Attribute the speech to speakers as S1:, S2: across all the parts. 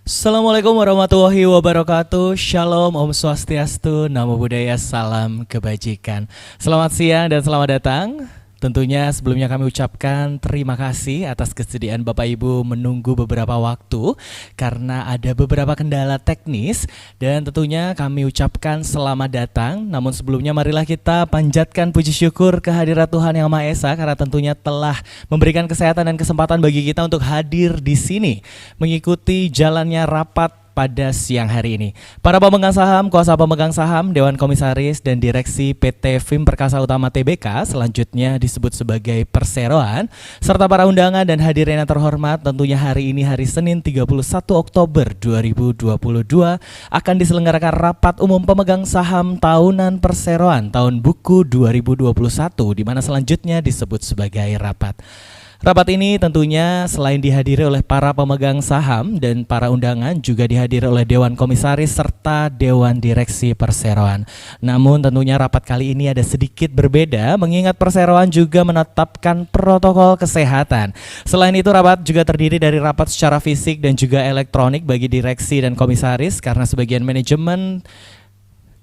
S1: Assalamualaikum warahmatullahi wabarakatuh. Shalom, Om Swastiastu, Namo Buddhaya, salam kebajikan. Selamat siang dan selamat datang. Tentunya sebelumnya kami ucapkan terima kasih atas kesediaan Bapak Ibu menunggu beberapa waktu karena ada beberapa kendala teknis, dan tentunya kami ucapkan selamat datang. Namun sebelumnya marilah kita panjatkan puji syukur kehadirat Tuhan Yang Maha Esa karena tentunya telah memberikan kesehatan dan kesempatan bagi kita untuk hadir di sini mengikuti jalannya rapat pada siang hari ini. Para pemegang saham, kuasa pemegang saham, Dewan Komisaris, dan Direksi PT FIM Perkasa Utama Tbk, selanjutnya disebut sebagai perseroan, serta para undangan dan hadirin yang terhormat, tentunya hari ini hari Senin 31 Oktober 2022 akan diselenggarakan rapat umum pemegang saham tahunan perseroan tahun buku 2021, di mana selanjutnya disebut sebagai rapat. Rapat ini tentunya selain dihadiri oleh para pemegang saham dan para undangan, juga dihadiri oleh Dewan Komisaris serta Dewan Direksi Perseroan. Namun tentunya rapat kali ini ada sedikit berbeda mengingat Perseroan juga menetapkan protokol kesehatan. Selain itu rapat juga terdiri dari rapat secara fisik dan juga elektronik bagi direksi dan komisaris karena sebagian manajemen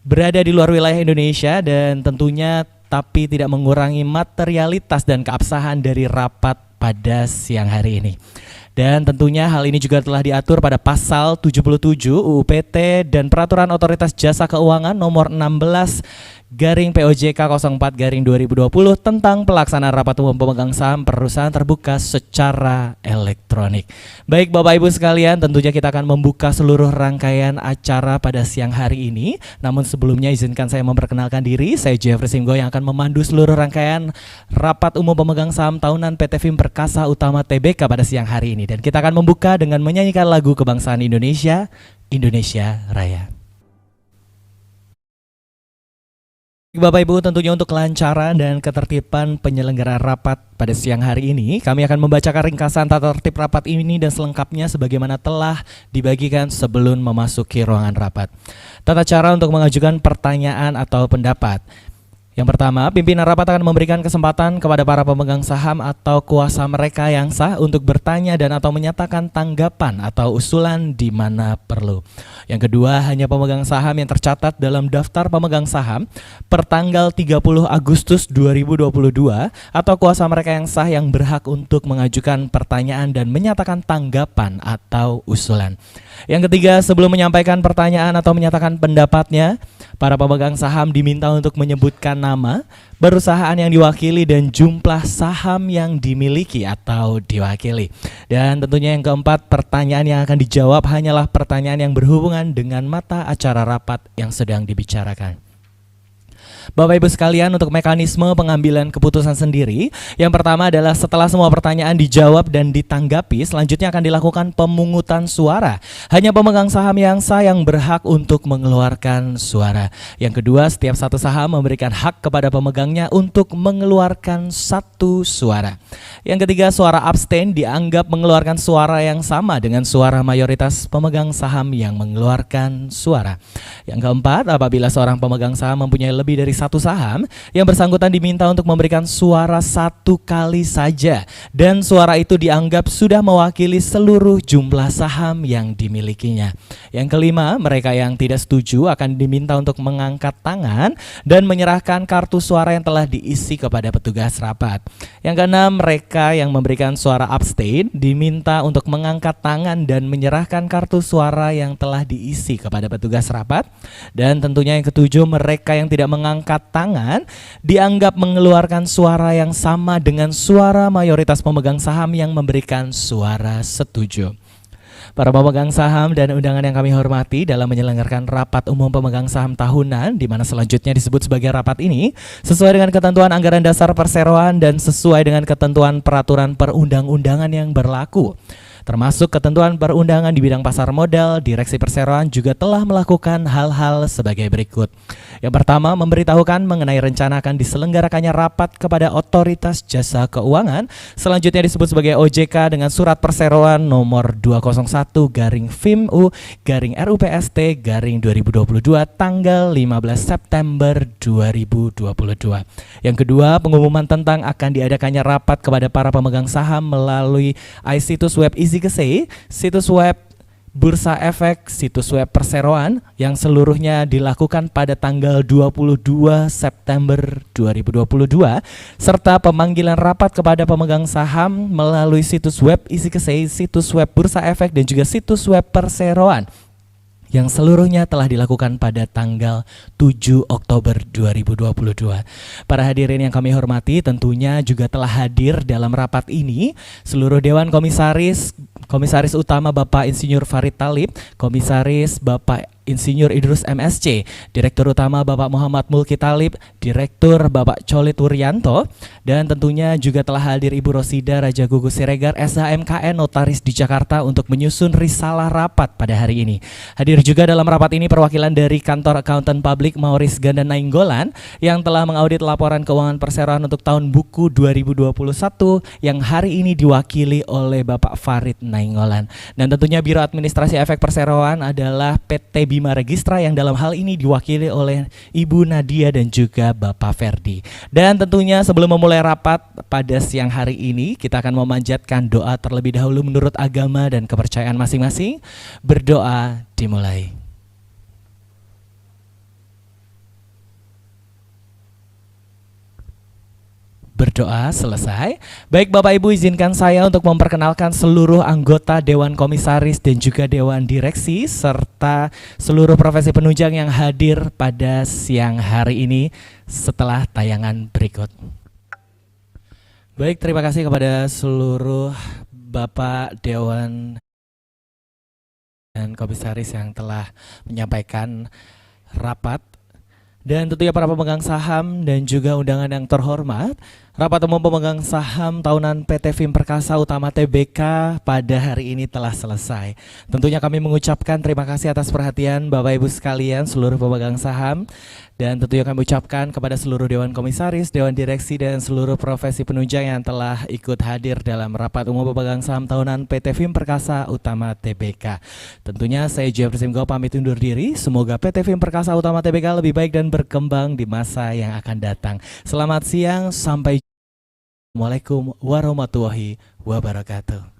S1: berada di luar wilayah Indonesia, dan tentunya tapi tidak mengurangi materialitas dan keabsahan dari rapat pada siang hari ini. Dan tentunya hal ini juga telah diatur pada pasal 77 UU PT dan Peraturan Otoritas Jasa Keuangan nomor 16 garing POJK 04 garing 2020 tentang pelaksanaan rapat umum pemegang saham perusahaan terbuka secara elektronik. Baik Bapak Ibu sekalian, tentunya kita akan membuka seluruh rangkaian acara pada siang hari ini. Namun sebelumnya izinkan saya memperkenalkan diri. Saya Jeffrey Simgo yang akan memandu seluruh rangkaian rapat umum pemegang saham tahunan PT FIM Perkasa Utama Tbk pada siang hari ini. Dan kita akan membuka dengan menyanyikan lagu kebangsaan Indonesia, Indonesia Raya. Bapak Ibu, tentunya untuk kelancaran dan ketertiban penyelenggaraan rapat pada siang hari ini, kami akan membacakan ringkasan tata tertib rapat ini dan selengkapnya sebagaimana telah dibagikan sebelum memasuki ruangan rapat. Tata cara untuk mengajukan pertanyaan atau pendapat. Yang pertama, pimpinan rapat akan memberikan kesempatan kepada para pemegang saham atau kuasa mereka yang sah untuk bertanya dan atau menyatakan tanggapan atau usulan di mana perlu. Yang kedua, hanya pemegang saham yang tercatat dalam daftar pemegang saham per tanggal 30 Agustus 2022 atau kuasa mereka yang sah yang berhak untuk mengajukan pertanyaan dan menyatakan tanggapan atau usulan. Yang ketiga, sebelum menyampaikan pertanyaan atau menyatakan pendapatnya, para pemegang saham diminta untuk menyebutkan nama, perusahaan yang diwakili, dan jumlah saham yang dimiliki atau diwakili. Dan tentunya yang keempat, pertanyaan yang akan dijawab hanyalah pertanyaan yang berhubungan dengan mata acara rapat yang sedang dibicarakan. Bapak Ibu sekalian, untuk mekanisme pengambilan keputusan sendiri, yang pertama adalah setelah semua pertanyaan dijawab dan ditanggapi, selanjutnya akan dilakukan pemungutan suara. Hanya pemegang saham yang sah yang berhak untuk mengeluarkan suara. Yang kedua, setiap satu saham memberikan hak kepada pemegangnya untuk mengeluarkan satu suara. Yang ketiga, suara abstain dianggap mengeluarkan suara yang sama dengan suara mayoritas pemegang saham yang mengeluarkan suara. Yang keempat, apabila seorang pemegang saham mempunyai lebih dari satu saham, yang bersangkutan diminta untuk memberikan suara satu kali saja, dan suara itu dianggap sudah mewakili seluruh jumlah saham yang dimilikinya. Yang kelima, mereka yang tidak setuju akan diminta untuk mengangkat tangan dan menyerahkan kartu suara yang telah diisi kepada petugas rapat. Yang keenam, mereka yang memberikan suara abstain diminta untuk mengangkat tangan dan menyerahkan kartu suara yang telah diisi kepada petugas rapat. Dan tentunya yang ketujuh, mereka yang tidak mengangkat tangan dianggap mengeluarkan suara yang sama dengan suara mayoritas pemegang saham yang memberikan suara setuju. Para pemegang saham dan undangan yang kami hormati, dalam menyelenggarakan rapat umum pemegang saham tahunan, di mana selanjutnya disebut sebagai rapat ini, sesuai dengan ketentuan anggaran dasar perseroan dan sesuai dengan ketentuan peraturan perundang-undangan yang berlaku, termasuk ketentuan perundangan di bidang pasar modal, Direksi Perseroan juga telah melakukan hal-hal sebagai berikut. Yang pertama, memberitahukan mengenai rencana akan diselenggarakannya rapat kepada Otoritas Jasa Keuangan, selanjutnya disebut sebagai OJK, dengan surat perseroan nomor 201 garing FIMU garing RUPST garing 2022 tanggal 15 September 2022. Yang kedua, pengumuman tentang akan diadakannya rapat kepada para pemegang saham melalui situs web EasyGese, situs web Bursa Efek situs web perseroan yang seluruhnya dilakukan pada tanggal 22 September 2022 serta pemanggilan rapat kepada pemegang saham melalui situs web Isikesei, situs web Bursa Efek dan juga situs web perseroan yang seluruhnya telah dilakukan pada tanggal 7 Oktober 2022. Para hadirin yang kami hormati, tentunya juga telah hadir dalam rapat ini seluruh Dewan Komisaris, Komisaris Utama Bapak Insinyur Farid Thalib, Komisaris Bapak Insinyur Idrus MSc, Direktur Utama Bapak Muhammad Mulki Thalib, Direktur Bapak Colit Wuryanto, dan tentunya juga telah hadir Ibu Rosida Raja Gugus Siregar SHMKN Notaris di Jakarta untuk menyusun risalah rapat pada hari ini. Hadir juga dalam rapat ini perwakilan dari Kantor Akuntan Publik Maurice Ganda Nainggolan yang telah mengaudit laporan keuangan perseroan untuk tahun buku 2021 yang hari ini diwakili oleh Bapak Farid Nainggolan. Dan tentunya Biro Administrasi Efek Perseroan adalah PT Bima Registra yang dalam hal ini diwakili oleh Ibu Nadia dan juga Bapak Ferdi. Dan tentunya sebelum memulai rapat pada siang hari ini, kita akan memanjatkan doa terlebih dahulu menurut agama dan kepercayaan masing-masing. Berdoa dimulai. Berdoa selesai. Baik Bapak Ibu, izinkan saya untuk memperkenalkan seluruh anggota Dewan Komisaris dan juga Dewan Direksi serta seluruh profesi penunjang yang hadir pada siang hari ini setelah tayangan berikut. Baik, terima kasih kepada seluruh Bapak Dewan dan Komisaris yang telah menyampaikan rapat. Dan tentunya para pemegang saham dan juga undangan yang terhormat, rapat umum pemegang saham tahunan PT Film Perkasa Utama Tbk pada hari ini telah selesai. Tentunya kami mengucapkan terima kasih atas perhatian Bapak Ibu sekalian seluruh pemegang saham. Dan tentunya kami ucapkan kepada seluruh Dewan Komisaris, Dewan Direksi dan seluruh profesi penunjang yang telah ikut hadir dalam rapat umum pemegang saham tahunan PT Film Perkasa Utama Tbk. Tentunya saya Jeffrey Simgo pamit undur diri. Semoga PT Film Perkasa Utama Tbk lebih baik dan berkembang di masa yang akan datang. Selamat siang, sampai jumpa. Assalamualaikum warahmatullahi wabarakatuh.